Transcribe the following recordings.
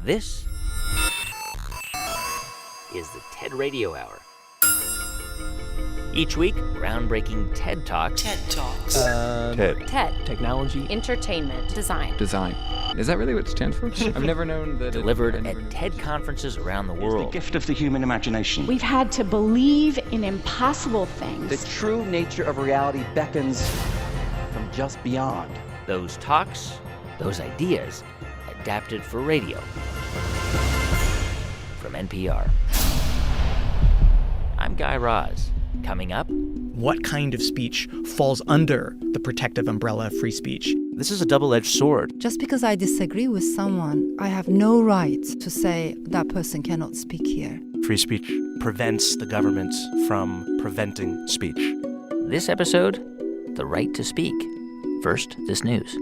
This is the TED Radio Hour. Each week, groundbreaking TED Talks. TED Talks. TED. Technology. Entertainment. Design. Is that really what it stands for? I've never known that. Delivered at TED conferences around the world. The gift of the human imagination. We've had to believe in impossible things. The true nature of reality beckons from just beyond. Those talks, those ideas, adapted for radio. From NPR. I'm Guy Raz. Coming up, what kind of speech falls under the protective umbrella of free speech? this is a double-edged sword. Just because I disagree with someone, I have no right to say that person cannot speak here. Free speech prevents the governments from preventing speech. This episode, the right to speak. First, this news.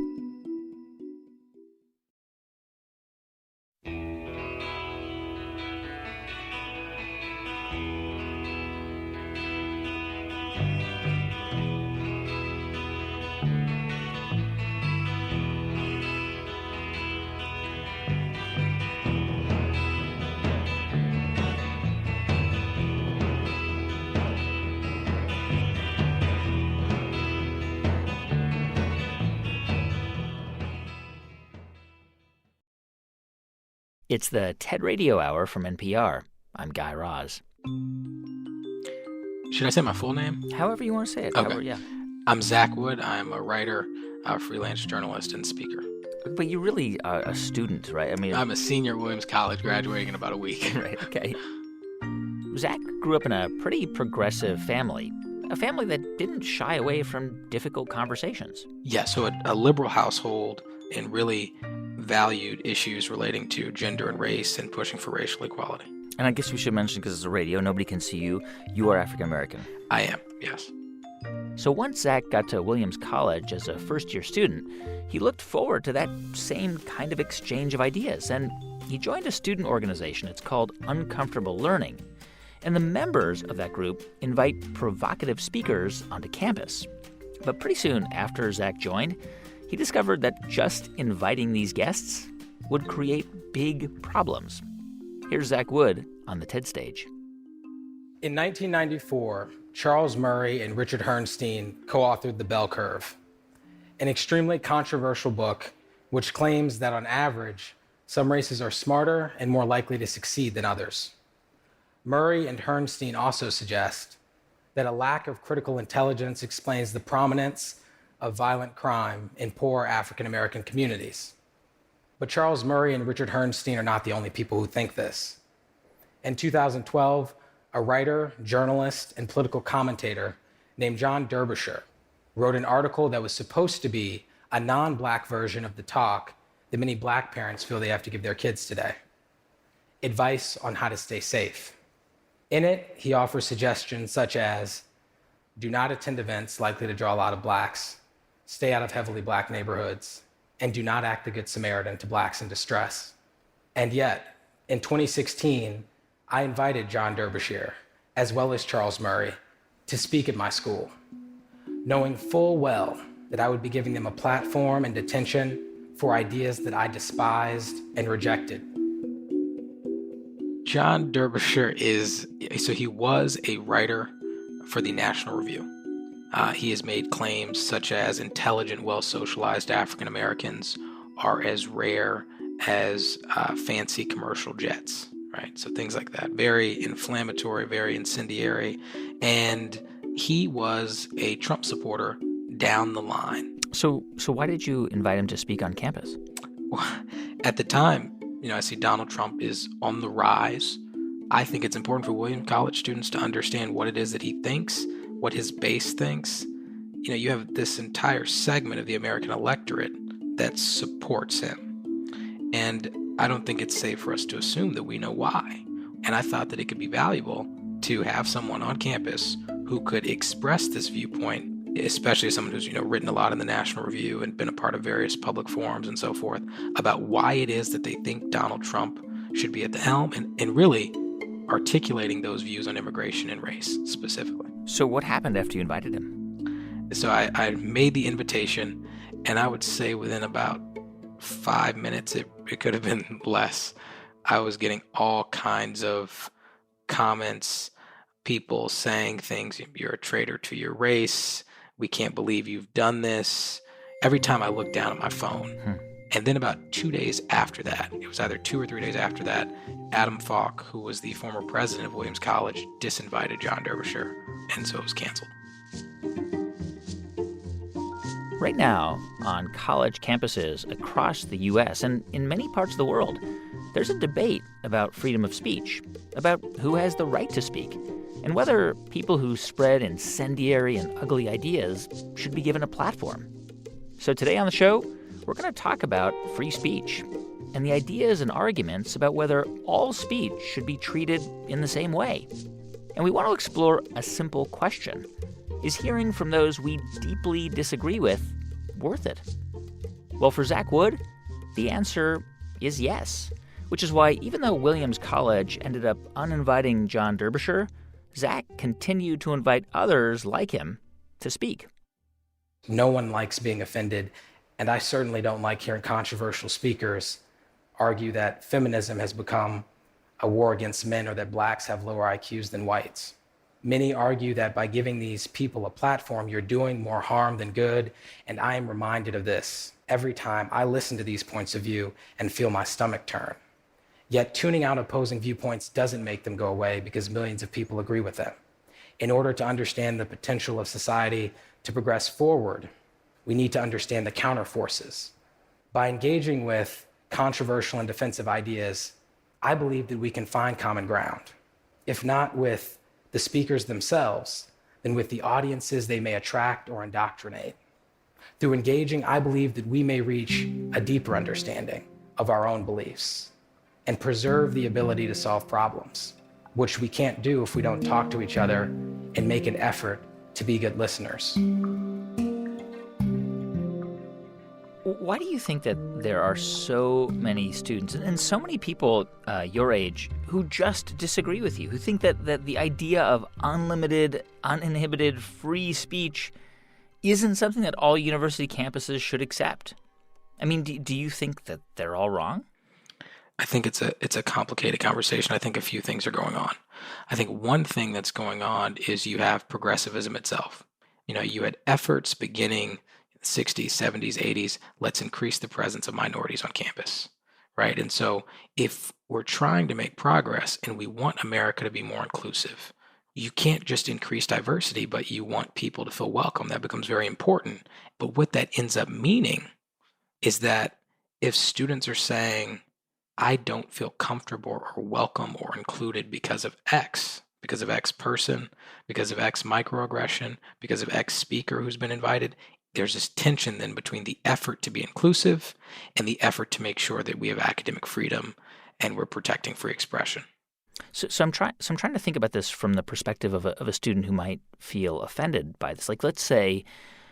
It's the TED Radio Hour from NPR. I'm Guy Raz. Should I say my full name? However you want to say it. Okay. However, yeah. I'm Zach Wood. I'm a writer, a freelance journalist, and speaker. But you're really a student, right? I mean, I'm a senior at Williams College, graduating in about a week. Right, okay. Zach grew up in a pretty progressive family, a family that didn't shy away from difficult conversations. Yeah, so a liberal household and really valued issues relating to gender and race and pushing for racial equality. And I guess we should mention, because it's a radio, nobody can see you. You are African American. I am, yes. So once Zach got to Williams College as a first-year student, he looked forward to that same kind of exchange of ideas, and he joined a student organization. It's called Uncomfortable Learning. And the members of that group invite provocative speakers onto campus. But pretty soon after Zach joined, he discovered that just inviting these guests would create big problems. Here's Zach Wood on the TED stage. In 1994, Charles Murray and Richard Herrnstein co-authored The Bell Curve, an extremely controversial book which claims that on average, some races are smarter and more likely to succeed than others. Murray and Herrnstein also suggest that a lack of critical intelligence explains the prominence of violent crime in poor African American communities. But Charles Murray and Richard Herrnstein are not the only people who think this. In 2012, a writer, journalist, and political commentator named John Derbyshire wrote an article that was supposed to be a non-Black version of the talk that many Black parents feel they have to give their kids today. Advice on how to stay safe. In it, he offers suggestions such as, do not attend events likely to draw a lot of Blacks, stay out of heavily Black neighborhoods, and do not act the Good Samaritan to Blacks in distress. And yet, in 2016, I invited John Derbyshire, as well as Charles Murray, to speak at my school, knowing full well that I would be giving them a platform and attention for ideas that I despised and rejected. John Derbyshire he was a writer for the National Review. He has made claims such as intelligent, well-socialized African Americans are as rare as fancy commercial jets, right? So things like that. Very inflammatory, very incendiary. And he was a Trump supporter down the line. So why did you invite him to speak on campus? Well, at the time, I see Donald Trump is on the rise. I think it's important for Williams College students to understand what it is that he thinks, what his base thinks. You have this entire segment of the American electorate that supports him. And I don't think it's safe for us to assume that we know why. And I thought that it could be valuable to have someone on campus who could express this viewpoint, especially someone who's, written a lot in the National Review and been a part of various public forums and so forth, about why it is that they think Donald Trump should be at the helm and really articulating those views on immigration and race specifically. So what happened after you invited him? So I made the invitation, and I would say within about 5 minutes, it could have been less, I was getting all kinds of comments, people saying things, you're a traitor to your race, we can't believe you've done this, every time I looked down at my phone. And then about 2 days after that, it was either 2 or 3 days after that, Adam Falk, who was the former president of Williams College, disinvited John Derbyshire, and so it was canceled. Right now, on college campuses across the U.S. and in many parts of the world, there's a debate about freedom of speech, about who has the right to speak, and whether people who spread incendiary and ugly ideas should be given a platform. So today on the show, we're going to talk about free speech and the ideas and arguments about whether all speech should be treated in the same way. And we want to explore a simple question. Is hearing from those we deeply disagree with worth it? Well, for Zach Wood, the answer is yes, which is why even though Williams College ended up uninviting John Derbyshire, Zach continued to invite others like him to speak. No one likes being offended, and I certainly don't like hearing controversial speakers argue that feminism has become a war against men or that blacks have lower IQs than whites. Many argue that by giving these people a platform, you're doing more harm than good, and I am reminded of this every time I listen to these points of view and feel my stomach turn. Yet tuning out opposing viewpoints doesn't make them go away because millions of people agree with them. In order to understand the potential of society to progress forward, we need to understand the counterforces. By engaging with controversial and defensive ideas, I believe that we can find common ground. If not with the speakers themselves, then with the audiences they may attract or indoctrinate. Through engaging, I believe that we may reach a deeper understanding of our own beliefs and preserve the ability to solve problems, which we can't do if we don't talk to each other and make an effort to be good listeners. Why do you think that there are so many students and so many people your age who just disagree with you, who think that the idea of unlimited, uninhibited, free speech isn't something that all university campuses should accept? I mean, do you think that they're all wrong? I think it's a complicated conversation. I think a few things are going on. I think one thing that's going on is you have progressivism itself. You know, you had efforts beginning 60s, 70s, 80s, let's increase the presence of minorities on campus, right? And so if we're trying to make progress and we want America to be more inclusive, you can't just increase diversity, but you want people to feel welcome. That becomes very important. But what that ends up meaning is that if students are saying, I don't feel comfortable or welcome or included because of X person, because of X microaggression, because of X speaker who's been invited, there's this tension then between the effort to be inclusive and the effort to make sure that we have academic freedom and we're protecting free expression. So I'm trying to think about this from the perspective of a student who might feel offended by this. Like, let's say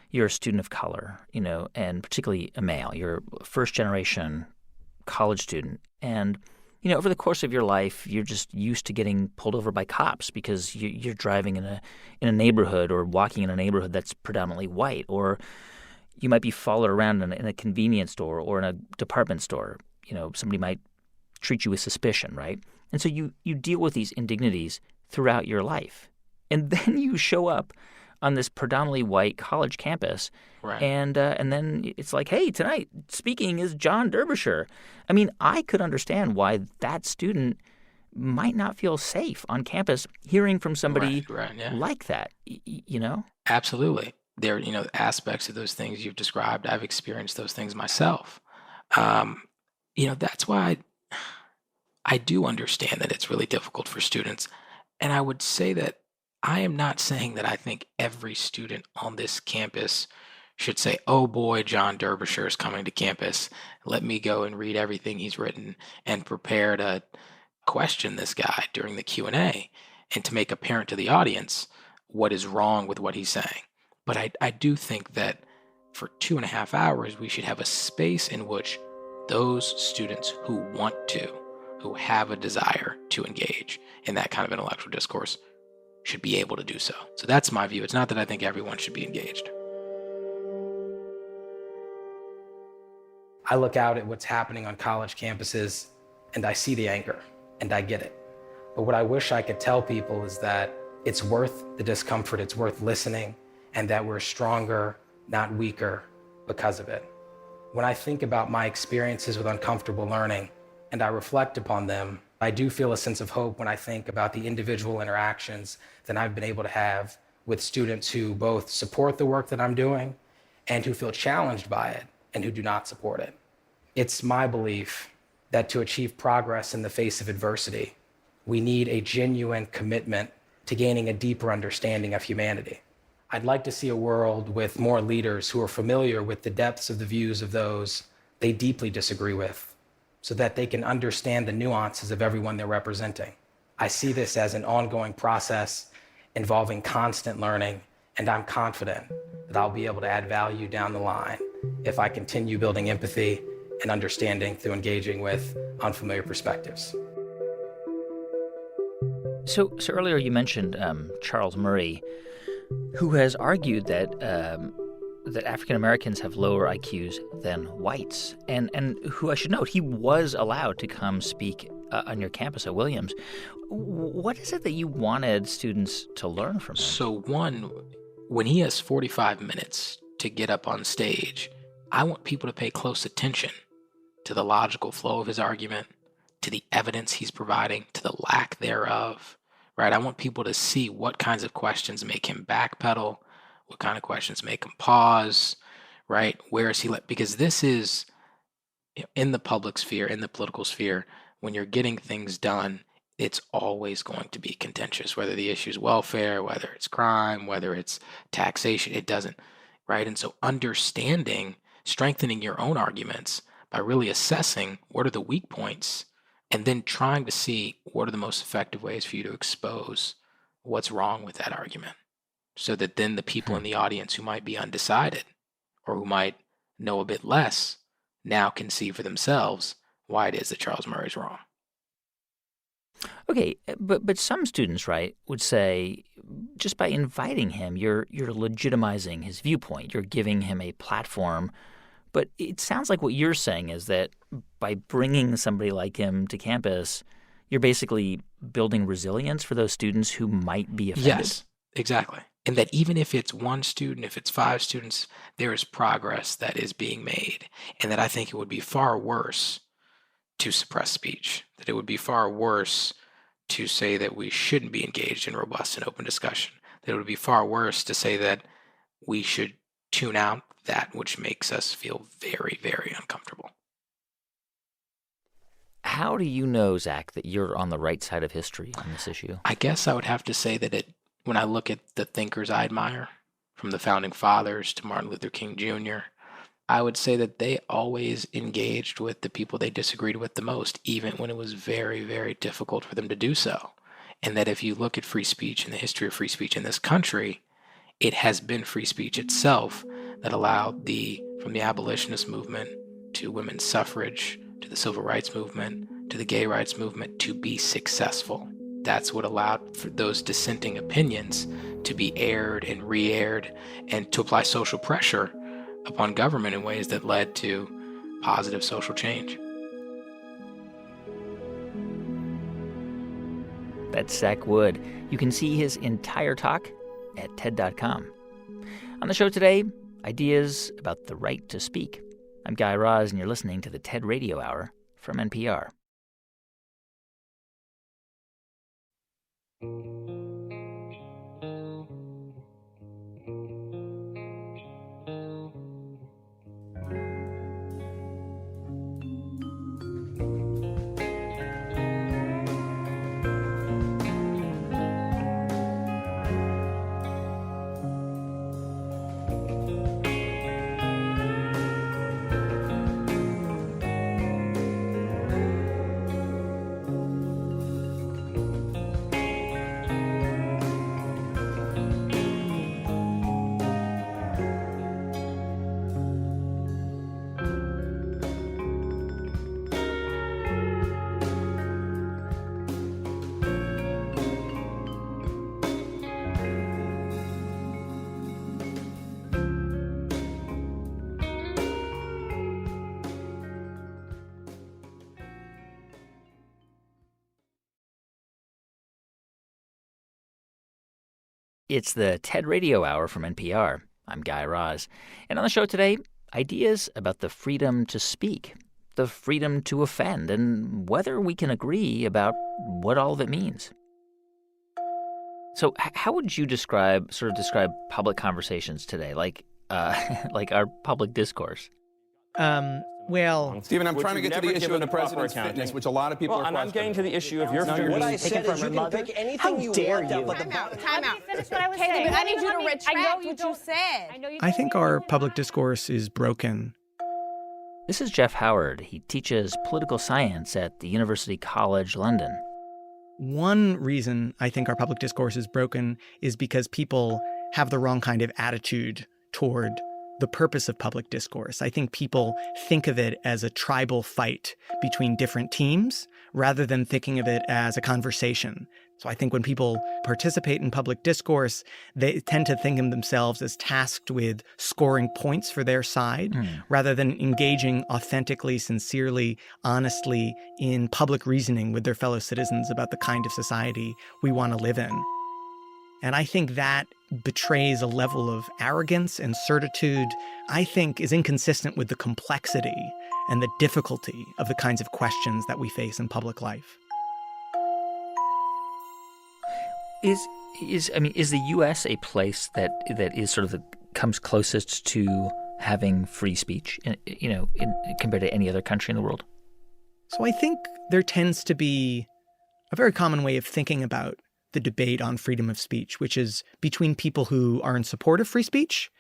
you're a student of color, you know, and particularly a male. You're a first-generation college student, and you know, over the course of your life, you're just used to getting pulled over by cops because you're driving in a neighborhood or walking in a neighborhood that's predominantly white, or you might be followed around in a convenience store or in a department store. You know, somebody might treat you with suspicion, right? And so you deal with these indignities throughout your life, and then you show up on this predominantly white college campus, right. And then it's like, hey, tonight speaking is John Derbyshire. I mean, I could understand why that student might not feel safe on campus hearing from somebody yeah. like that, you know? Absolutely. There are, aspects of those things you've described. I've experienced those things myself. That's why I do understand that it's really difficult for students. And I would say that I am not saying that I think every student on this campus should say, oh boy, John Derbyshire is coming to campus. Let me go and read everything he's written and prepare to question this guy during the Q&A and to make apparent to the audience what is wrong with what he's saying. But I do think that for 2.5 hours, we should have a space in which those students who want to, who have a desire to engage in that kind of intellectual discourse, should be able to do so. So that's my view. It's not that I think everyone should be engaged. I look out at what's happening on college campuses and I see the anger and I get it. But what I wish I could tell people is that it's worth the discomfort, it's worth listening, and that we're stronger, not weaker, because of it. When I think about my experiences with uncomfortable learning and I reflect upon them, I do feel a sense of hope when I think about the individual interactions that I've been able to have with students who both support the work that I'm doing and who feel challenged by it and who do not support it. It's my belief that to achieve progress in the face of adversity, we need a genuine commitment to gaining a deeper understanding of humanity. I'd like to see a world with more leaders who are familiar with the depths of the views of those they deeply disagree with, so that they can understand the nuances of everyone they're representing. I see this as an ongoing process involving constant learning, and I'm confident that I'll be able to add value down the line if I continue building empathy and understanding through engaging with unfamiliar perspectives. So earlier you mentioned Charles Murray, who has argued that that African Americans have lower IQs than whites, and who, I should note, he was allowed to come speak on your campus at Williams. What is it that you wanted students to learn from him? So one, when he has 45 minutes to get up on stage, I want people to pay close attention to the logical flow of his argument, to the evidence he's providing, to the lack thereof, right? I want people to see what kinds of questions make him backpedal, what kind of questions make him pause, right? Where is he because this is, in the public sphere, in the political sphere, when you're getting things done, it's always going to be contentious, whether the issue is welfare, whether it's crime, whether it's taxation, it doesn't, right? And so understanding, strengthening your own arguments by really assessing what are the weak points and then trying to see what are the most effective ways for you to expose what's wrong with that argument, so that then the people in the audience who might be undecided or who might know a bit less now can see for themselves why it is that Charles Murray is wrong. Okay, but some students, right, would say just by inviting him, you're legitimizing his viewpoint. You're giving him a platform. But it sounds like what you're saying is that by bringing somebody like him to campus, you're basically building resilience for those students who might be offended. Yes, exactly. And that even if it's one student, if it's 5 students, there is progress that is being made. And that I think it would be far worse to suppress speech, that it would be far worse to say that we shouldn't be engaged in robust and open discussion, that it would be far worse to say that we should tune out that which makes us feel very, very uncomfortable. How do you know, Zach, that you're on the right side of history on this issue? I guess I would have to say that when I look at the thinkers I admire, from the Founding Fathers to Martin Luther King Jr., I would say that they always engaged with the people they disagreed with the most, even when it was very, very difficult for them to do so. And that if you look at free speech and the history of free speech in this country, it has been free speech itself that allowed from the abolitionist movement to women's suffrage, to the civil rights movement, to the gay rights movement to be successful. That's what allowed for those dissenting opinions to be aired and re-aired and to apply social pressure upon government in ways that led to positive social change. That's Zach Wood. You can see his entire talk at TED.com. On the show today, ideas about the right to speak. I'm Guy Raz, and you're listening to the TED Radio Hour from NPR. It's the TED Radio Hour from NPR. I'm Guy Raz. And on the show today, ideas about the freedom to speak, the freedom to offend, and whether we can agree about what all of it means. So how would you describe public conversations today, like our public discourse? Well, Stephen, I'm trying to get to the issue of the president's fitness, which a lot of people are questioning. And I'm getting to the issue of your freedom. What I said is you can pick anything you want. Time out. Finish what I was saying. Caleb, I need you to retract what you said. I think our public discourse is broken. This is Jeff Howard. He teaches political science at the University College London. One reason I think our public discourse is broken is because people have the wrong kind of attitude toward the purpose of public discourse. I think people think of it as a tribal fight between different teams rather than thinking of it as a conversation. So I think when people participate in public discourse, they tend to think of themselves as tasked with scoring points for their side rather than engaging authentically, sincerely, honestly in public reasoning with their fellow citizens about the kind of society we want to live in. And I think that betrays a level of arrogance and certitude I think is inconsistent with the complexity and the difficulty of the kinds of questions that we face in public life. Is the U.S. a place that is sort of comes closest to having free speech, compared to any other country in the world? So I think there tends to be a very common way of thinking about the debate on freedom of speech, which is between people who are in support of free speech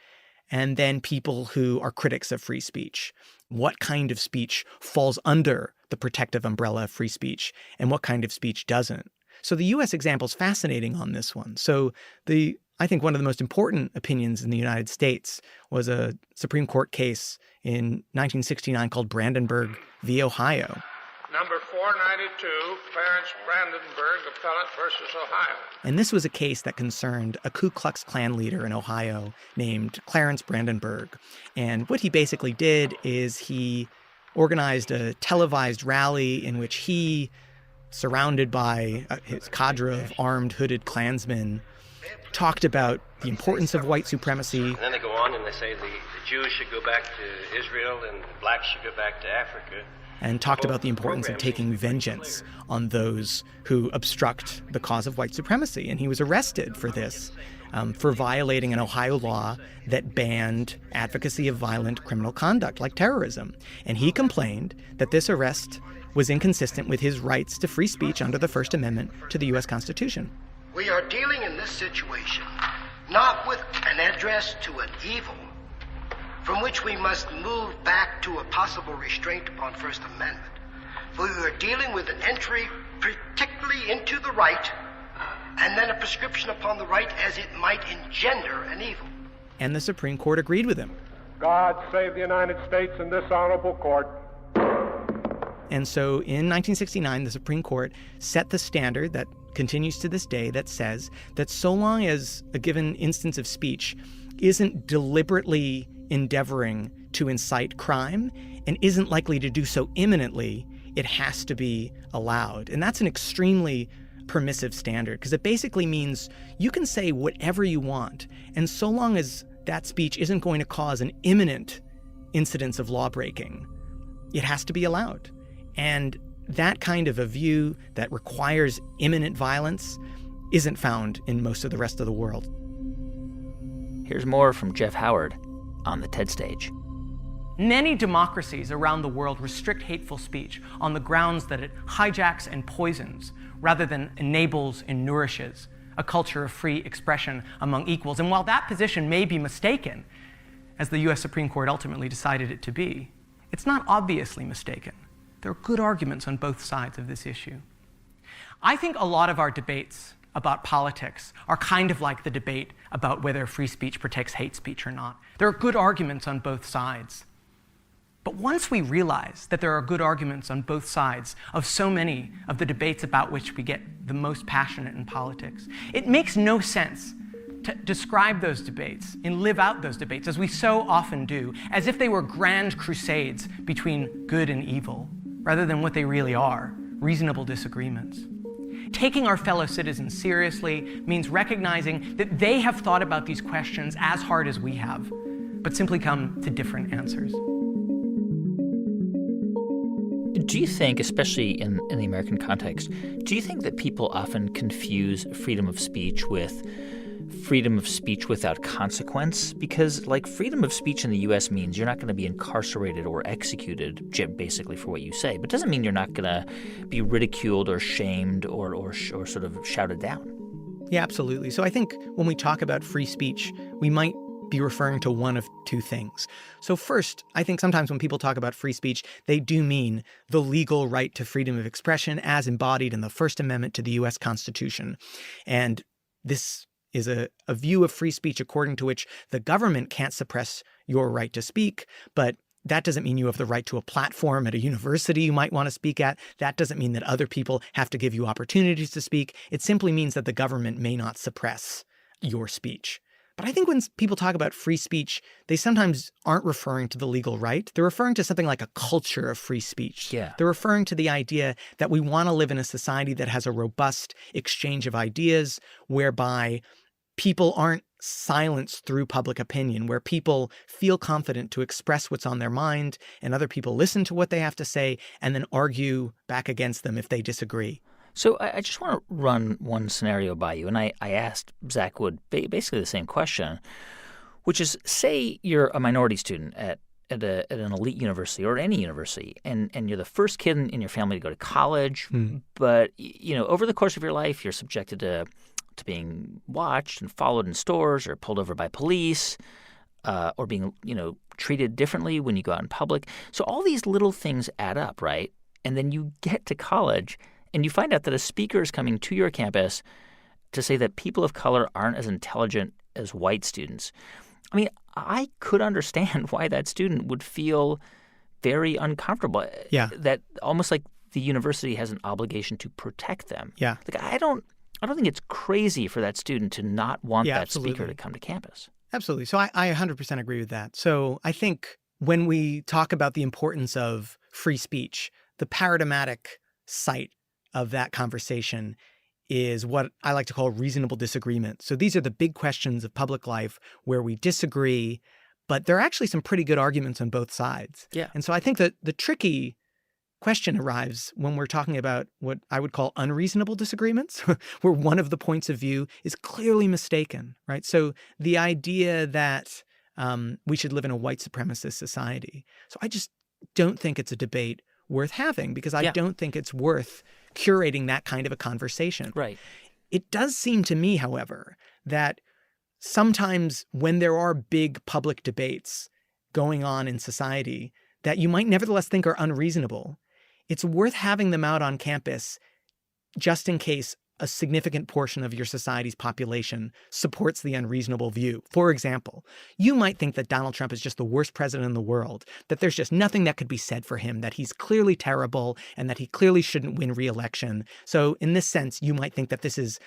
and then people who are critics of free speech. What kind of speech falls under the protective umbrella of free speech and what kind of speech doesn't? So the U.S. example is fascinating on this one. So I think one of the most important opinions in the United States was a Supreme Court case in 1969 called Brandenburg v. Ohio. Number 492, Clarence Brandenburg, appellant versus Ohio. And this was a case that concerned a Ku Klux Klan leader in Ohio named Clarence Brandenburg. And what he basically did is he organized a televised rally in which he, surrounded by his cadre of armed, hooded Klansmen, talked about the importance of white supremacy. And then they go on and they say the Jews should go back to Israel and the blacks should go back to Africa. And talked about the importance of taking vengeance on those who obstruct the cause of white supremacy. And he was arrested for this, for violating an Ohio law that banned advocacy of violent criminal conduct like terrorism. And he complained that this arrest was inconsistent with his rights to free speech under the First Amendment to the U.S. Constitution. We are dealing in this situation not with an address to an evil from which we must move back to a possible restraint upon First Amendment. For we are dealing with an entry particularly into the right and then a prescription upon the right as it might engender an evil. And the Supreme Court agreed with him. God save the United States and this honorable court. And so in 1969, the Supreme Court set the standard that continues to this day that says that so long as a given instance of speech isn't deliberately endeavoring to incite crime and isn't likely to do so imminently, it has to be allowed. And that's an extremely permissive standard because it basically means you can say whatever you want. And so long as that speech isn't going to cause an imminent incidence of lawbreaking, it has to be allowed. And that kind of a view that requires imminent violence isn't found in most of the rest of the world. Here's more from Jeff Howard on the TED stage. Many democracies around the world restrict hateful speech on the grounds that it hijacks and poisons rather than enables and nourishes a culture of free expression among equals. And while that position may be mistaken, as the U.S. Supreme Court ultimately decided it to be, it's not obviously mistaken. There are good arguments on both sides of this issue. I think a lot of our debates about politics are kind of like the debate about whether free speech protects hate speech or not. There are good arguments on both sides. But once we realize that there are good arguments on both sides of so many of the debates about which we get the most passionate in politics, it makes no sense to describe those debates and live out those debates, as we so often do, as if they were grand crusades between good and evil, rather than what they really are, reasonable disagreements. Taking our fellow citizens seriously means recognizing that they have thought about these questions as hard as we have, but simply come to different answers. Do you think, especially in the American context, do you think that people often confuse freedom of speech with freedom of speech without consequence? Because, like, freedom of speech in the U.S. means you're not going to be incarcerated or executed basically for what you say, but doesn't mean you're not going to be ridiculed or shamed or sort of shouted down. Yeah, absolutely. So I think when we talk about free speech, we might be referring to one of two things. So first, I think sometimes when people talk about free speech, they do mean the legal right to freedom of expression as embodied in the First Amendment to the U.S. Constitution. And this is a view of free speech according to which the government can't suppress your right to speak, but that doesn't mean you have the right to a platform at a university you might want to speak at. That doesn't mean that other people have to give you opportunities to speak. It simply means that the government may not suppress your speech. But I think when people talk about free speech, they sometimes aren't referring to the legal right. They're referring to something like a culture of free speech. Yeah. They're referring to the idea that we want to live in a society that has a robust exchange of ideas, whereby people aren't silenced through public opinion, where people feel confident to express what's on their mind, and other people listen to what they have to say and then argue back against them if they disagree. So I just want to run one scenario by you, and I asked Zach Wood basically the same question, which is, say you're a minority student at an elite university or any university, and you're the first kid in your family to go to college, but over the course of your life, you're subjected to being watched and followed in stores or pulled over by police, or being treated differently when you go out in public. So all these little things add up, right? And then you get to college and you find out that a speaker is coming to your campus to say that people of color aren't as intelligent as white students. I mean, I could understand why that student would feel very uncomfortable. Yeah. That almost like the university has an obligation to protect them. Yeah. Like, I don't think it's crazy for that student to not want that absolutely. Speaker to come to campus. Absolutely. So I 100% agree with that. So I think when we talk about the importance of free speech, the paradigmatic site of that conversation is what I like to call reasonable disagreement. So these are the big questions of public life where we disagree, but there are actually some pretty good arguments on both sides. Yeah. And so I think that the tricky question arrives when we're talking about what I would call unreasonable disagreements, where one of the points of view is clearly mistaken, right? So the idea that we should live in a white supremacist society. So I just don't think it's a debate worth having, because I don't think it's worth curating that kind of a conversation. Right. It does seem to me, however, that sometimes when there are big public debates going on in society that you might nevertheless think are unreasonable, it's worth having them out on campus just in case a significant portion of your society's population supports the unreasonable view. For example, you might think that Donald Trump is just the worst president in the world, that there's just nothing that could be said for him, that he's clearly terrible, and that he clearly shouldn't win re-election. So in this sense, you might think that this is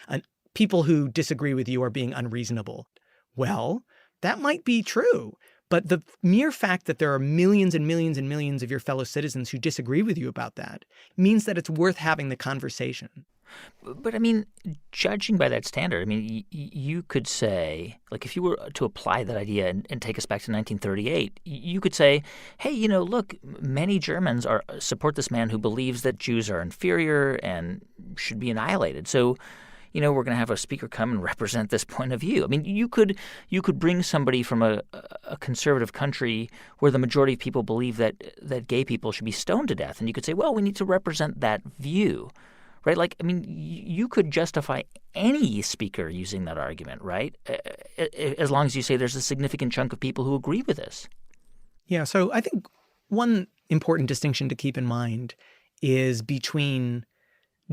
people who disagree with you are being unreasonable. Well, that might be true. But the mere fact that there are millions and millions and millions of your fellow citizens who disagree with you about that means that it's worth having the conversation. But I mean, judging by that standard, I mean, you could say, like, if you were to apply that idea and take us back to 1938, you could say, hey, look, many Germans support this man who believes that Jews are inferior and should be annihilated. So, we're going to have a speaker come and represent this point of view. I mean, you could bring somebody from a conservative country where the majority of people believe that gay people should be stoned to death, and you could say, well, we need to represent that view. Right? Like, I mean, you could justify any speaker using that argument, right? As long as you say there's a significant chunk of people who agree with this. Yeah. So I think one important distinction to keep in mind is between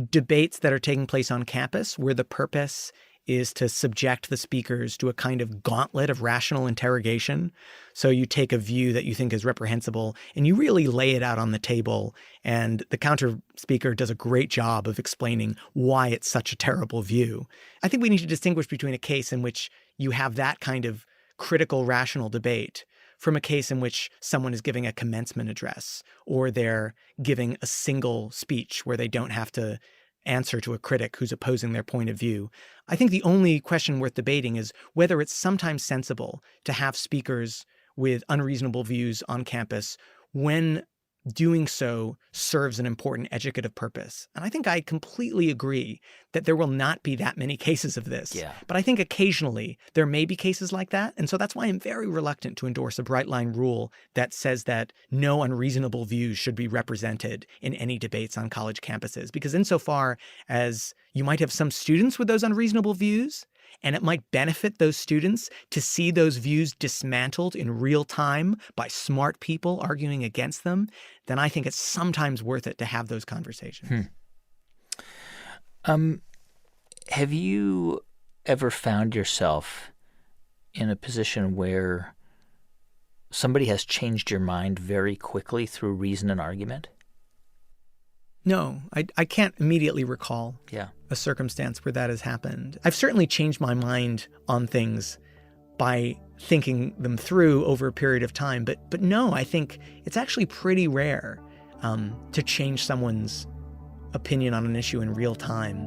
debates that are taking place on campus, where the purpose is to subject the speakers to a kind of gauntlet of rational interrogation. So you take a view that you think is reprehensible and you really lay it out on the table, and the counter speaker does a great job of explaining why it's such a terrible view. I think we need to distinguish between a case in which you have that kind of critical, rational debate from a case in which someone is giving a commencement address, or they're giving a single speech where they don't have to answer to a critic who's opposing their point of view. I think the only question worth debating is whether it's sometimes sensible to have speakers with unreasonable views on campus when doing so serves an important educative purpose. And I think I completely agree that there will not be that many cases of this. Yeah. But I think occasionally there may be cases like that. And so that's why I'm very reluctant to endorse a bright line rule that says that no unreasonable views should be represented in any debates on college campuses. Because insofar as you might have some students with those unreasonable views, and it might benefit those students to see those views dismantled in real time by smart people arguing against them, then I think it's sometimes worth it to have those conversations. Have you ever found yourself in a position where somebody has changed your mind very quickly through reason and argument? No, I can't immediately recall a circumstance where that has happened. I've certainly changed my mind on things by thinking them through over a period of time. But no, I think it's actually pretty rare to change someone's opinion on an issue in real time.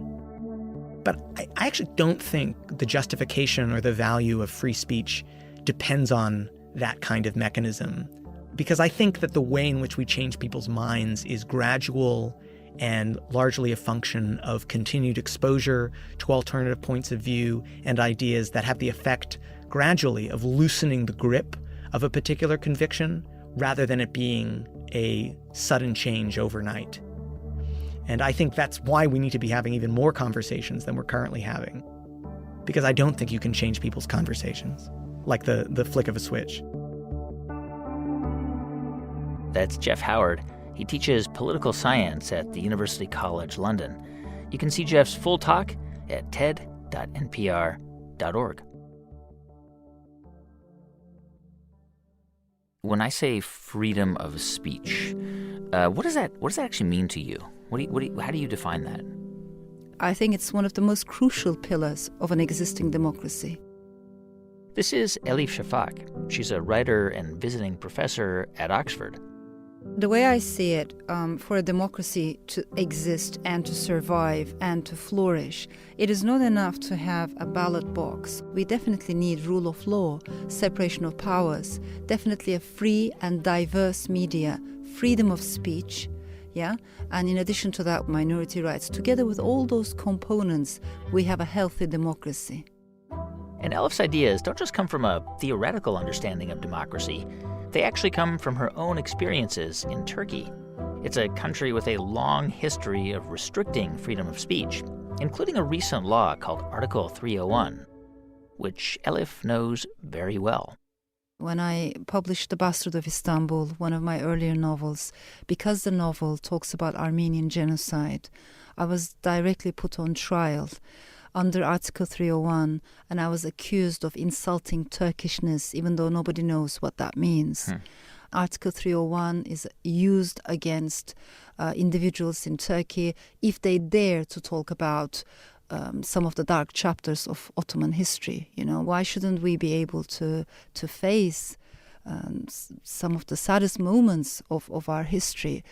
But I actually don't think the justification or the value of free speech depends on that kind of mechanism. Because I think that the way in which we change people's minds is gradual and largely a function of continued exposure to alternative points of view and ideas that have the effect gradually of loosening the grip of a particular conviction rather than it being a sudden change overnight. And I think that's why we need to be having even more conversations than we're currently having. Because I don't think you can change people's conversations like the flick of a switch. That's Jeff Howard. He teaches political science at the University College London. You can see Jeff's full talk at ted.npr.org. When I say freedom of speech, what does that actually mean to you? How do you define that? I think it's one of the most crucial pillars of an existing democracy. This is Elif Shafak. She's a writer and visiting professor at Oxford. The way I see it, for a democracy to exist and to survive and to flourish, it is not enough to have a ballot box. We definitely need rule of law, separation of powers, definitely a free and diverse media, freedom of speech, and in addition to that, minority rights. Together with all those components, we have a healthy democracy. And Elif's ideas don't just come from a theoretical understanding of democracy. They actually come from her own experiences in Turkey. It's a country with a long history of restricting freedom of speech, including a recent law called Article 301, which Elif knows very well. When I published The Bastard of Istanbul, one of my earlier novels, because the novel talks about Armenian genocide, I was directly put on trial under Article 301, and I was accused of insulting Turkishness, even though nobody knows what that means. Article 301 is used against individuals in Turkey if they dare to talk about some of the dark chapters of Ottoman history. Why shouldn't we be able to face some of the saddest moments of our history?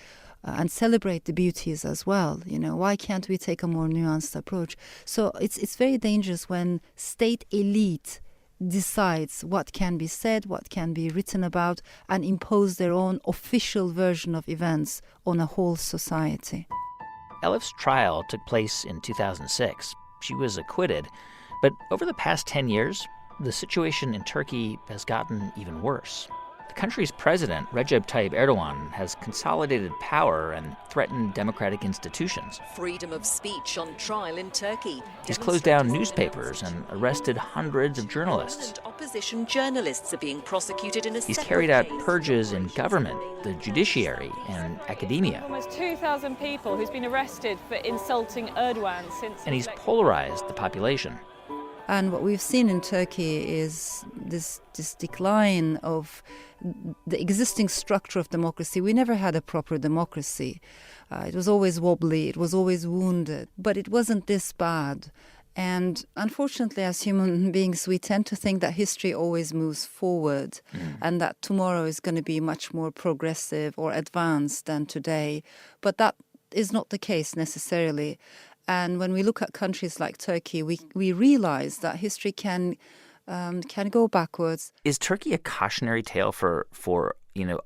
And celebrate the beauties as well. Why can't we take a more nuanced approach? So it's very dangerous when state elite decides what can be said, what can be written about, and impose their own official version of events on a whole society. Elif's trial took place in 2006. She was acquitted. But over the past 10 years, the situation in Turkey has gotten even worse. The country's president, Recep Tayyip Erdogan, has consolidated power and threatened democratic institutions. Freedom of speech on trial in Turkey. He's closed down newspapers and arrested hundreds of journalists. And opposition journalists are being prosecuted in a He's carried out purges in government, the judiciary, and academia. Almost 2,000 people who's been arrested for insulting Erdogan since... And he's polarized the population. And what we've seen in Turkey is this decline of the existing structure of democracy. We never had a proper democracy. It was always wobbly, it was always wounded, but it wasn't this bad. And unfortunately, as human beings, we tend to think that history always moves forward and that tomorrow is going to be much more progressive or advanced than today. But that is not the case necessarily. And when we look at countries like Turkey, we realize that history can go backwards. Is Turkey a cautionary tale for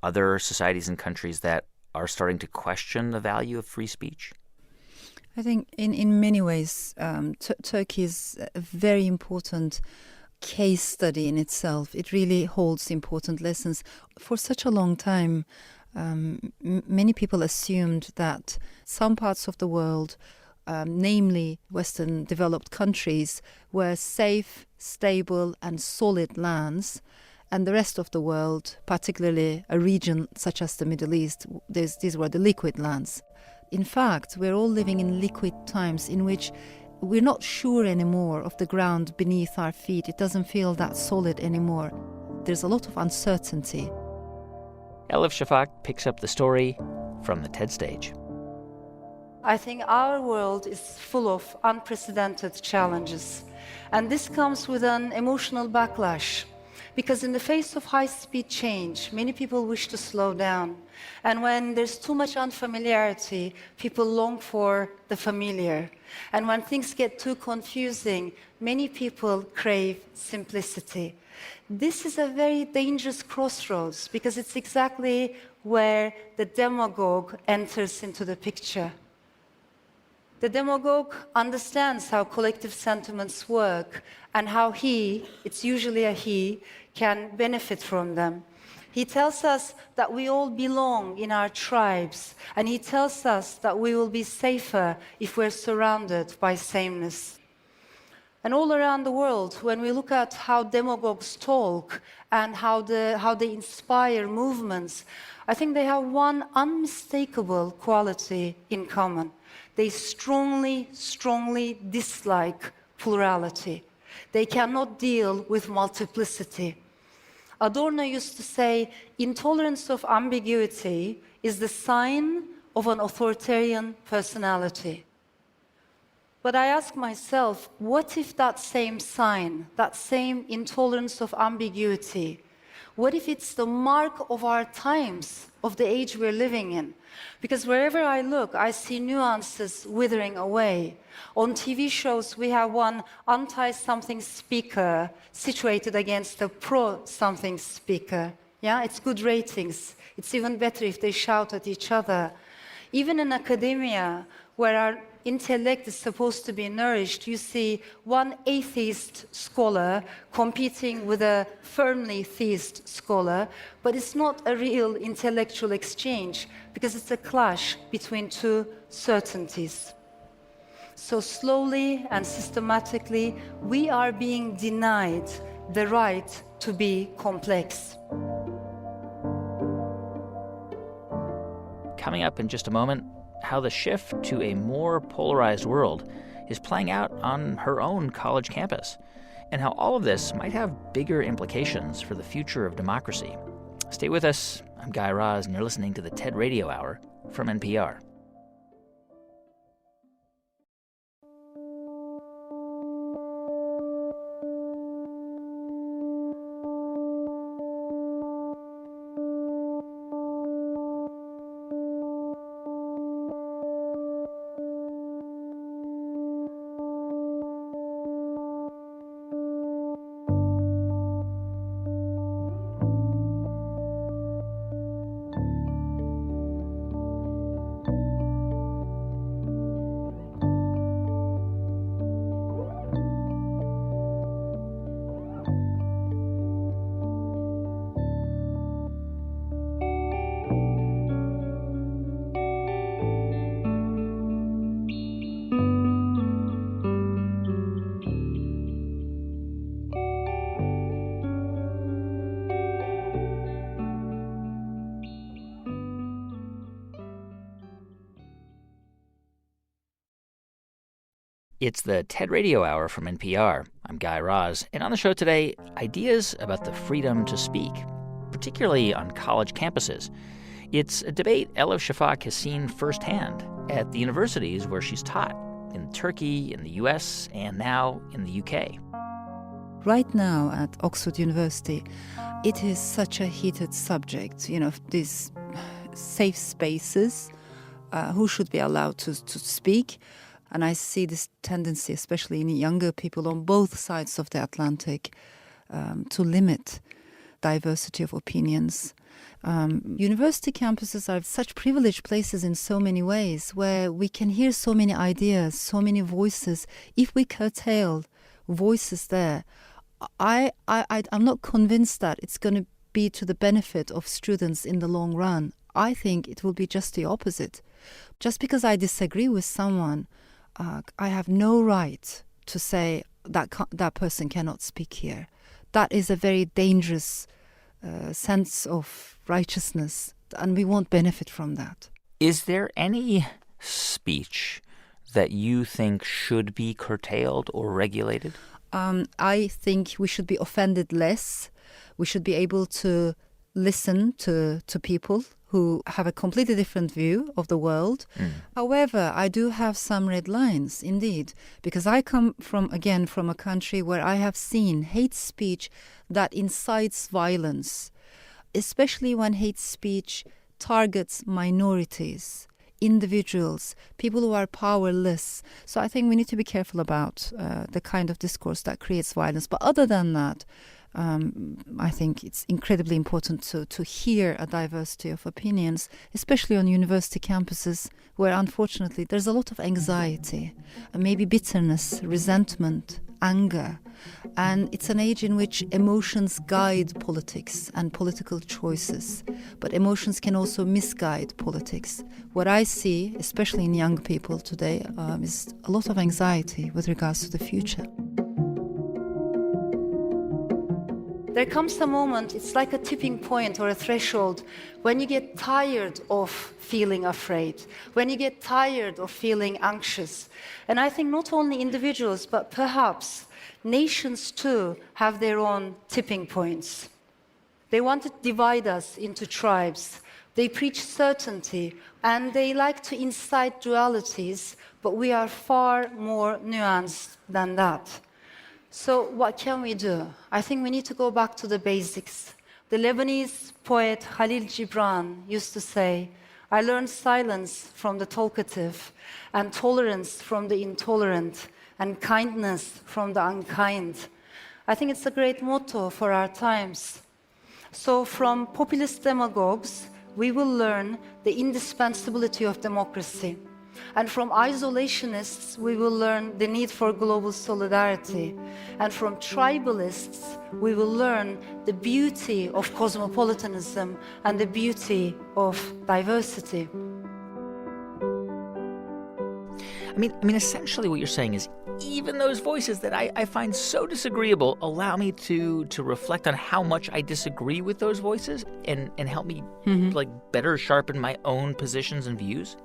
other societies and countries that are starting to question the value of free speech? I think in many ways, Turkey is a very important case study in itself. It really holds important lessons. For such a long time, many people assumed that some parts of the world, namely Western developed countries, were safe, stable and solid lands, and the rest of the world, particularly a region such as the Middle East, these were the liquid lands. In fact, we're all living in liquid times in which we're not sure anymore of the ground beneath our feet. It doesn't feel that solid anymore. There's a lot of uncertainty. Elif Shafak picks up the story from the TED stage. I think our world is full of unprecedented challenges. And this comes with an emotional backlash. Because in the face of high-speed change, many people wish to slow down. And when there's too much unfamiliarity, people long for the familiar. And when things get too confusing, many people crave simplicity. This is a very dangerous crossroads because it's exactly where the demagogue enters into the picture. The demagogue understands how collective sentiments work and how it's usually a he, can benefit from them. He tells us that we all belong in our tribes, and he tells us that we will be safer if we're surrounded by sameness. And all around the world, when we look at how demagogues talk and how they inspire movements, I think they have one unmistakable quality in common. They strongly, strongly dislike plurality. They cannot deal with multiplicity. Adorno used to say, intolerance of ambiguity is the sign of an authoritarian personality. But I ask myself, what if that same sign, that same intolerance of ambiguity, what if it's the mark of our times, of the age we're living in? Because wherever I look, I see nuances withering away. On TV shows, we have one anti-something speaker situated against a pro-something speaker. Yeah, it's good ratings. It's even better if they shout at each other. Even in academia, where our intellect is supposed to be nourished, you see one atheist scholar competing with a firmly theist scholar, but it's not a real intellectual exchange because it's a clash between two certainties. So slowly and systematically, we are being denied the right to be complex. Coming up in just a moment, how the shift to a more polarized world is playing out on her own college campus, and how all of this might have bigger implications for the future of democracy. Stay with us. I'm Guy Raz, and you're listening to the TED Radio Hour from NPR. It's the TED Radio Hour from NPR. I'm Guy Raz, and on the show today, ideas about the freedom to speak, particularly on college campuses. It's a debate Elif Shafak has seen firsthand at the universities where she's taught, in Turkey, in the U.S., and now in the U.K. Right now at Oxford University, it is such a heated subject, these safe spaces, who should be allowed to speak. And I see this tendency, especially in younger people on both sides of the Atlantic, to limit diversity of opinions. University campuses are such privileged places in so many ways, where we can hear so many ideas, so many voices. If we curtail voices there, I'm not convinced that it's going to be to the benefit of students in the long run. I think it will be just the opposite. Just because I disagree with someone, I have no right to say that person cannot speak here. That is a very dangerous sense of righteousness, and we won't benefit from that. Is there any speech that you think should be curtailed or regulated? I think we should be offended less. We should be able to listen to people who have a completely different view of the world. However, I do have some red lines, indeed, because I come from a country where I have seen hate speech that incites violence, especially when hate speech targets minorities, individuals, people who are powerless. So I think we need to be careful about the kind of discourse that creates violence. But other than that, I think it's incredibly important to hear a diversity of opinions, especially on university campuses, where unfortunately there's a lot of anxiety, and maybe bitterness, resentment, anger. And it's an age in which emotions guide politics and political choices, but emotions can also misguide politics. What I see, especially in young people today, is a lot of anxiety with regards to the future. There comes a moment, it's like a tipping point or a threshold, when you get tired of feeling afraid, when you get tired of feeling anxious. And I think not only individuals, but perhaps nations too have their own tipping points. They want to divide us into tribes. They preach certainty, and they like to incite dualities, but we are far more nuanced than that. So what can we do? I think we need to go back to the basics. The Lebanese poet Khalil Gibran used to say, "I learned silence from the talkative, and tolerance from the intolerant, and kindness from the unkind." I think it's a great motto for our times. So from populist demagogues, we will learn the indispensability of democracy. And from isolationists, we will learn the need for global solidarity. And from tribalists, we will learn the beauty of cosmopolitanism and the beauty of diversity. I mean, essentially what you're saying is even those voices that I find so disagreeable allow me to reflect on how much I disagree with those voices and help me better sharpen my own positions and views?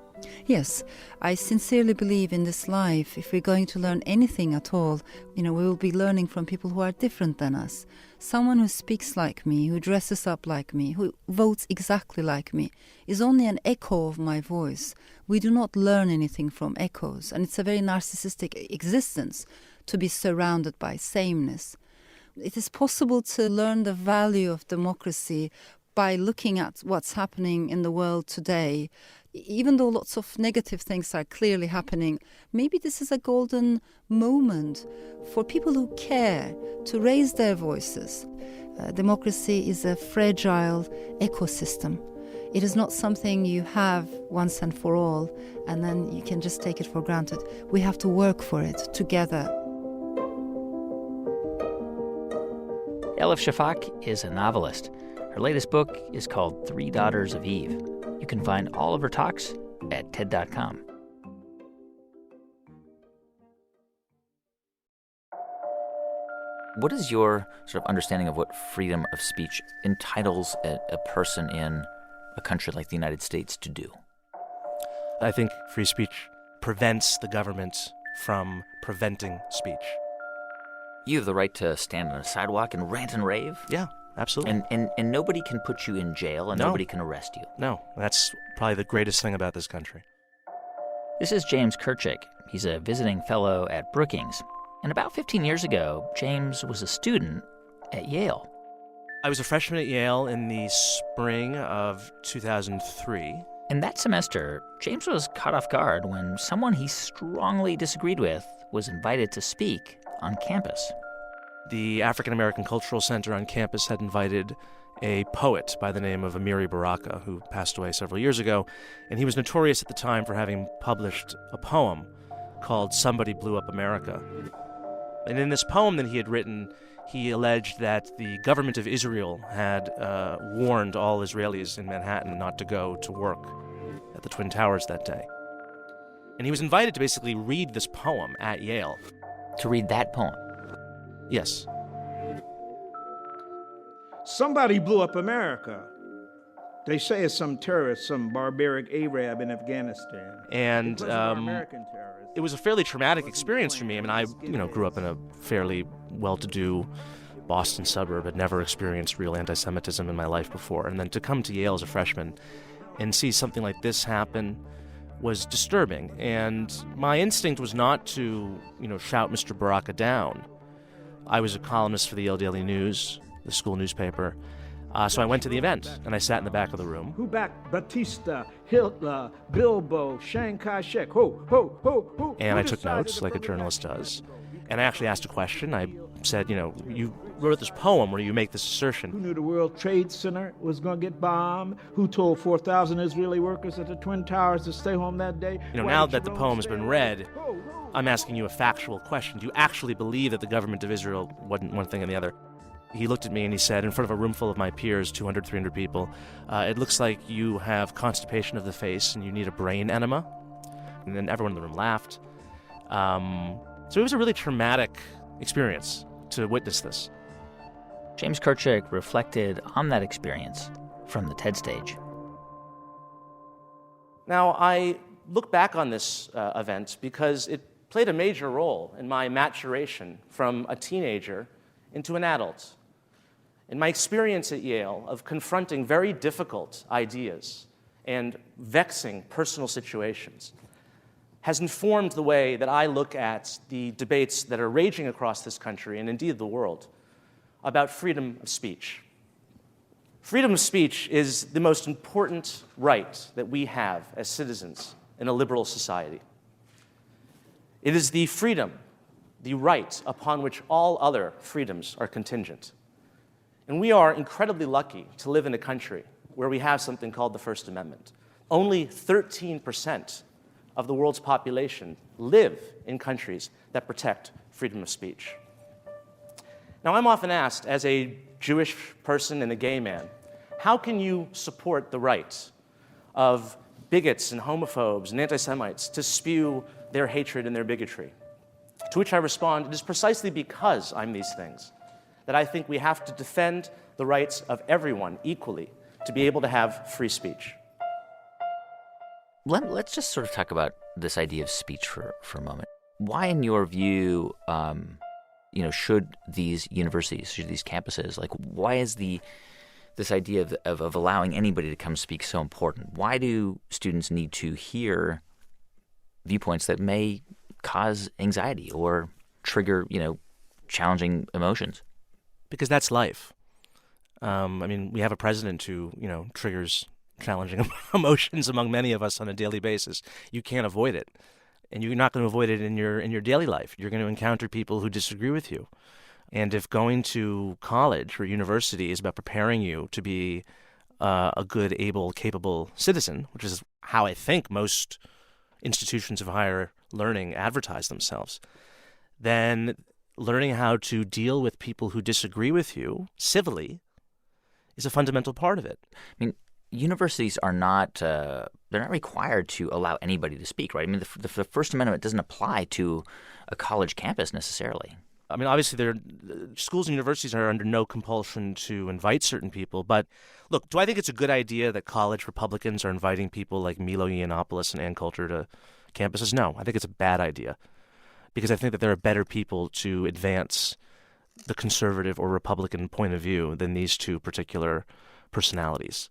Yes, I sincerely believe in this life, if we're going to learn anything at all, we will be learning from people who are different than us. Someone who speaks like me, who dresses up like me, who votes exactly like me, is only an echo of my voice. We do not learn anything from echoes, and it's a very narcissistic existence to be surrounded by sameness. It is possible to learn the value of democracy by looking at what's happening in the world today. Even though lots of negative things are clearly happening, maybe this is a golden moment for people who care to raise their voices. Democracy is a fragile ecosystem. It is not something you have once and for all, and then you can just take it for granted. We have to work for it together. Elif Shafak is a novelist. Her latest book is called Three Daughters of Eve. You can find all of her talks at TED.com. What is your sort of understanding of what freedom of speech entitles a person in a country like the United States to do? I think free speech prevents the government from preventing speech. You have the right to stand on a sidewalk and rant and rave? Yeah, absolutely. And nobody can put you in jail and nobody can arrest you? No, that's probably the greatest thing about this country. This is James Kirchick. He's a visiting fellow at Brookings. And about 15 years ago, James was a student at Yale. I was a freshman at Yale in the spring of 2003. And that semester, James was caught off guard when someone he strongly disagreed with was invited to speak on campus. The African American Cultural Center on campus had invited a poet by the name of Amiri Baraka, who passed away several years ago, and he was notorious at the time for having published a poem called Somebody Blew Up America. And in this poem that he had written, he alleged that the government of Israel had warned all Israelis in Manhattan not to go to work at the Twin Towers that day. And he was invited to basically read this poem at Yale. To read that poem? Yes. Somebody blew up America. They say it's some terrorist, some barbaric Arab in Afghanistan. And American terrorists. It was a fairly traumatic experience for me. I mean, I grew up in a fairly well-to-do Boston suburb, had never experienced real anti-Semitism in my life before. And then to come to Yale as a freshman and see something like this happen was disturbing. And my instinct was not to, shout Mr. Baraka down. I was a columnist for the Yale Daily News, the school newspaper. So I went to the event, and I sat in the back of the room. Who backed Batista, Hitler, Bilbo, Chiang Kai-shek? Who? And I took notes, like a journalist does. And I actually asked a question. I said, you wrote this poem where you make this assertion. Who knew the World Trade Center was going to get bombed? Who told 4,000 Israeli workers at the Twin Towers to stay home that day? Now that the poem has been read, I'm asking you a factual question. Do you actually believe that the government of Israel wasn't one thing and the other? He looked at me and he said, in front of a room full of my peers, 200, 300 people, it looks like you have constipation of the face and you need a brain enema. And then everyone in the room laughed. So it was a really traumatic experience to witness this. James Kirchick reflected on that experience from the TED stage. Now, I look back on this event because it played a major role in my maturation from a teenager into an adult. In my experience at Yale of confronting very difficult ideas and vexing personal situations has informed the way that I look at the debates that are raging across this country and indeed the world about freedom of speech. Freedom of speech is the most important right that we have as citizens in a liberal society. It is the freedom, the right upon which all other freedoms are contingent. And we are incredibly lucky to live in a country where we have something called the First Amendment. Only 13% of the world's population live in countries that protect freedom of speech. Now, I'm often asked, as a Jewish person and a gay man, how can you support the right of bigots and homophobes and anti-Semites to spew their hatred and their bigotry? To which I respond, it is precisely because I'm these things that I think we have to defend the rights of everyone equally to be able to have free speech. Let's just sort of talk about this idea of speech for a moment. Why, in your view, should these universities, should these campuses, why is this idea of allowing anybody to come speak so important? Why do students need to hear viewpoints that may cause anxiety or trigger, challenging emotions? Because that's life. We have a president who, triggers challenging emotions among many of us on a daily basis. You can't avoid it. And you're not going to avoid it in your daily life. You're going to encounter people who disagree with you. And if going to college or university is about preparing you to be a good, able, capable citizen, which is how I think most institutions of higher learning advertise themselves, then learning how to deal with people who disagree with you civilly is a fundamental part of it. Universities are not they're not required to allow anybody to speak, right? The First Amendment doesn't apply to a college campus necessarily. Obviously, schools and universities are under no compulsion to invite certain people. But look, do I think it's a good idea that college Republicans are inviting people like Milo Yiannopoulos and Ann Coulter to campuses? No, I think it's a bad idea because I think that there are better people to advance the conservative or Republican point of view than these two particular personalities.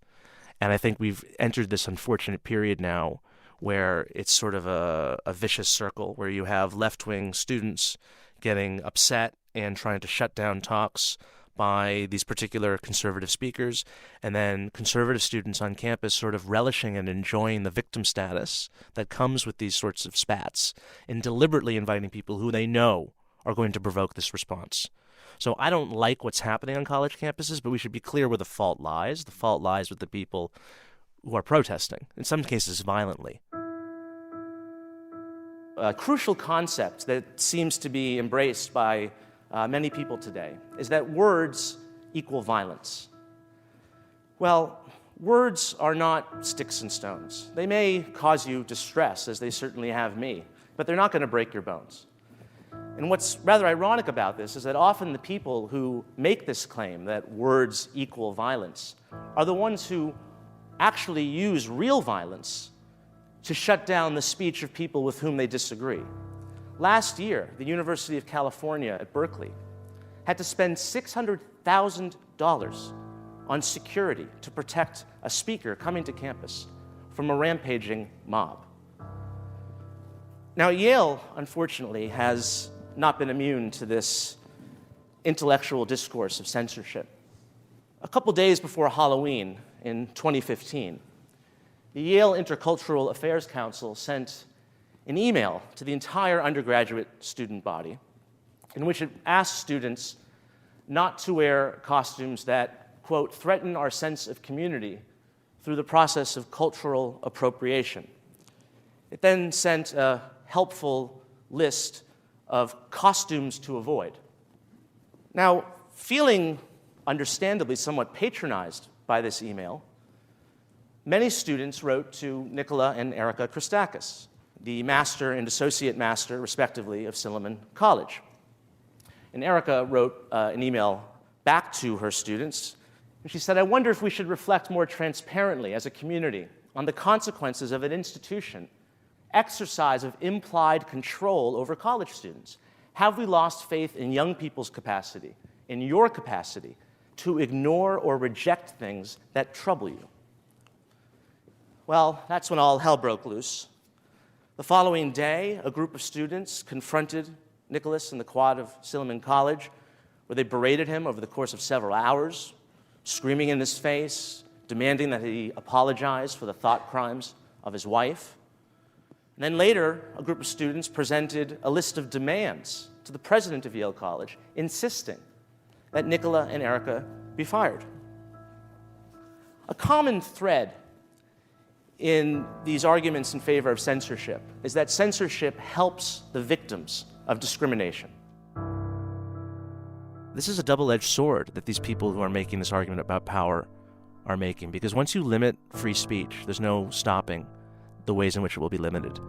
And I think we've entered this unfortunate period now where it's sort of a vicious circle where you have left-wing students getting upset and trying to shut down talks by these particular conservative speakers, and then conservative students on campus sort of relishing and enjoying the victim status that comes with these sorts of spats, and deliberately inviting people who they know are going to provoke this response. So I don't like what's happening on college campuses, but we should be clear where the fault lies. The fault lies with the people who are protesting, in some cases violently. A crucial concept that seems to be embraced by many people today is that words equal violence. Well, words are not sticks and stones. They may cause you distress, as they certainly have me, but they're not going to break your bones. And what's rather ironic about this is that often the people who make this claim that words equal violence are the ones who actually use real violence to shut down the speech of people with whom they disagree. Last year, the University of California at Berkeley had to spend $600,000 on security to protect a speaker coming to campus from a rampaging mob. Now, Yale, unfortunately, has not been immune to this intellectual discourse of censorship. A couple days before Halloween in 2015, the Yale Intercultural Affairs Council sent an email to the entire undergraduate student body in which it asked students not to wear costumes that, quote, threaten our sense of community through the process of cultural appropriation. It then sent a helpful list of costumes to avoid. Now, feeling understandably somewhat patronized by this email, many students wrote to Nicola and Erica Christakis, the master and associate master, respectively, of Silliman College. And Erica wrote an email back to her students, and she said, I wonder if we should reflect more transparently as a community on the consequences of an institution exercise of implied control over college students. Have we lost faith in young people's capacity, in your capacity, to ignore or reject things that trouble you? Well, that's when all hell broke loose. The following day, a group of students confronted Nicholas in the quad of Silliman College, where they berated him over the course of several hours, screaming in his face, demanding that he apologize for the thought crimes of his wife. And then later, a group of students presented a list of demands to the president of Yale College, insisting that Nicola and Erica be fired. A common thread in these arguments in favor of censorship is that censorship helps the victims of discrimination. This is a double-edged sword that these people who are making this argument about power are making, because once you limit free speech, there's no stopping the ways in which it will be limited.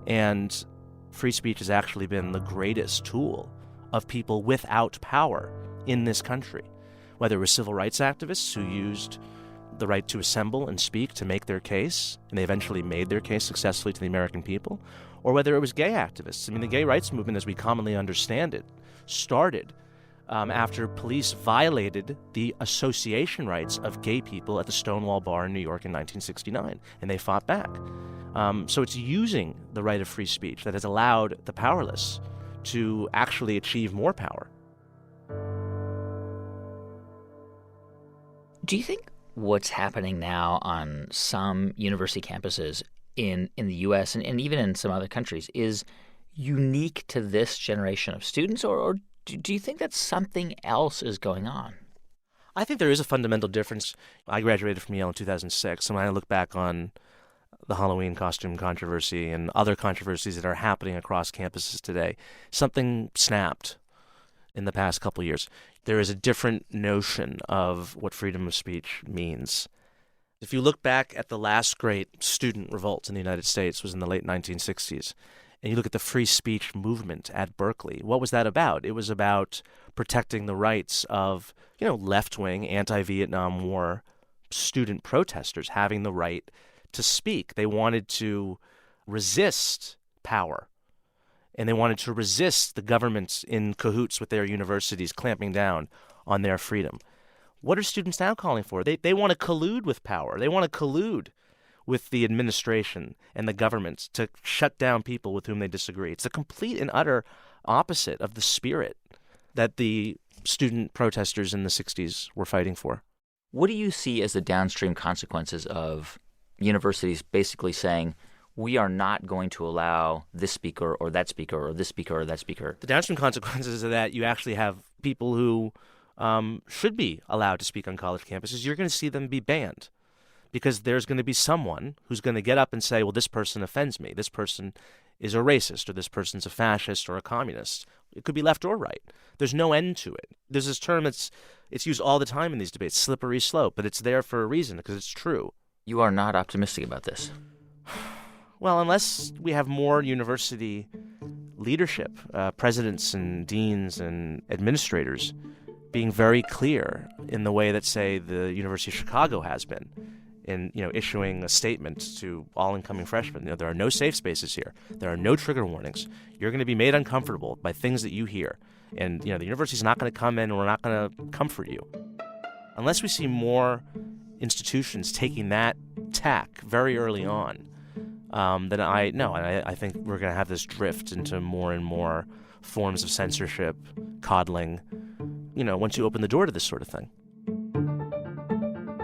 And free speech has actually been the greatest tool of people without power in this country, whether it was civil rights activists who used the right to assemble and speak to make their case, and they eventually made their case successfully to the American people, or whether it was gay activists. I mean, the gay rights movement, as we commonly understand it, started after police violated the association rights of gay people at the Stonewall Bar in New York in 1969, and they fought back. So it's using the right of free speech that has allowed the powerless to actually achieve more power. Do you think what's happening now on some university campuses in the U.S. and even in some other countries is unique to this generation of students, or do you think that something else is going on? I think there is a fundamental difference. I graduated from Yale in 2006, and when I look back on the Halloween costume controversy and other controversies that are happening across campuses today, something snapped in the past couple of years. There is a different notion of what freedom of speech means. If you look back at the last great student revolt in the United States was in the late 1960s, and you look at the free speech movement at Berkeley, what was that about? It was about protecting the rights of, left-wing, anti-Vietnam War student protesters having the right to speak. They wanted to resist power, and they wanted to resist the governments in cahoots with their universities clamping down on their freedom. What are students now calling for? They want to collude with power. They want to collude with the administration and the government to shut down people with whom they disagree. It's a complete and utter opposite of the spirit that the student protesters in the 60s were fighting for. What do you see as the downstream consequences of universities basically saying, we are not going to allow this speaker or that speaker or this speaker or that speaker? The downstream consequences of that, you actually have people who should be allowed to speak on college campuses. You're going to see them be banned because there's going to be someone who's going to get up and say, well, this person offends me. This person is a racist, or this person's a fascist or a communist. It could be left or right. There's no end to it. There's this term it's used all the time in these debates, slippery slope, but it's there for a reason because it's true. You are not optimistic about this. Well, unless we have more university leadership, presidents and deans and administrators being very clear in the way that, say, the University of Chicago has been in, issuing a statement to all incoming freshmen. There are no safe spaces here. There are no trigger warnings. You're going to be made uncomfortable by things that you hear. And, the university's not going to come in and we're not going to comfort you. Unless we see more institutions taking that tack very early on, then I think we're going to have this drift into more and more forms of censorship, coddling, once you open the door to this sort of thing.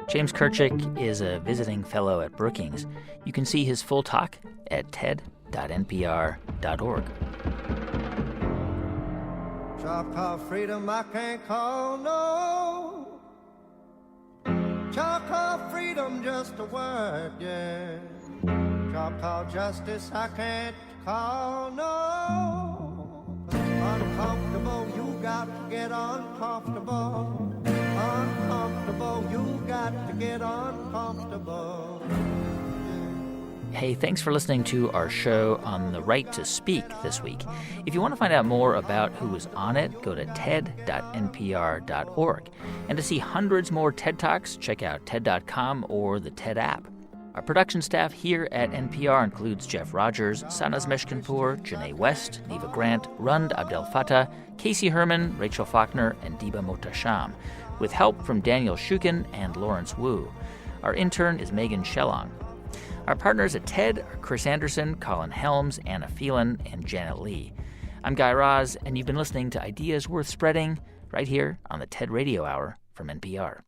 James Kirchick is a visiting fellow at Brookings. You can see his full talk at ted.npr.org. Choctaw freedom I can't call no. Choctaw freedom just a word, yeah. Choctaw justice I can't call no. Uncomfortable, you got to get uncomfortable. Uncomfortable, you got to get uncomfortable. Hey, thanks for listening to our show on the right to speak this week. If you want to find out more about who was on it, go to ted.npr.org. And to see hundreds more TED Talks, check out TED.com or the TED app. Our production staff here at NPR includes Jeff Rogers, Sanaz Meshkinpour, Janae West, Neva Grant, Rund Abdel Fattah, Casey Herman, Rachel Faulkner, and Diba Mohtasham, with help from Daniel Shukin and Lawrence Wu. Our intern is Megan Shellong. Our partners at TED are Chris Anderson, Colin Helms, Anna Phelan, and Janet Lee. I'm Guy Raz, and you've been listening to Ideas Worth Spreading right here on the TED Radio Hour from NPR.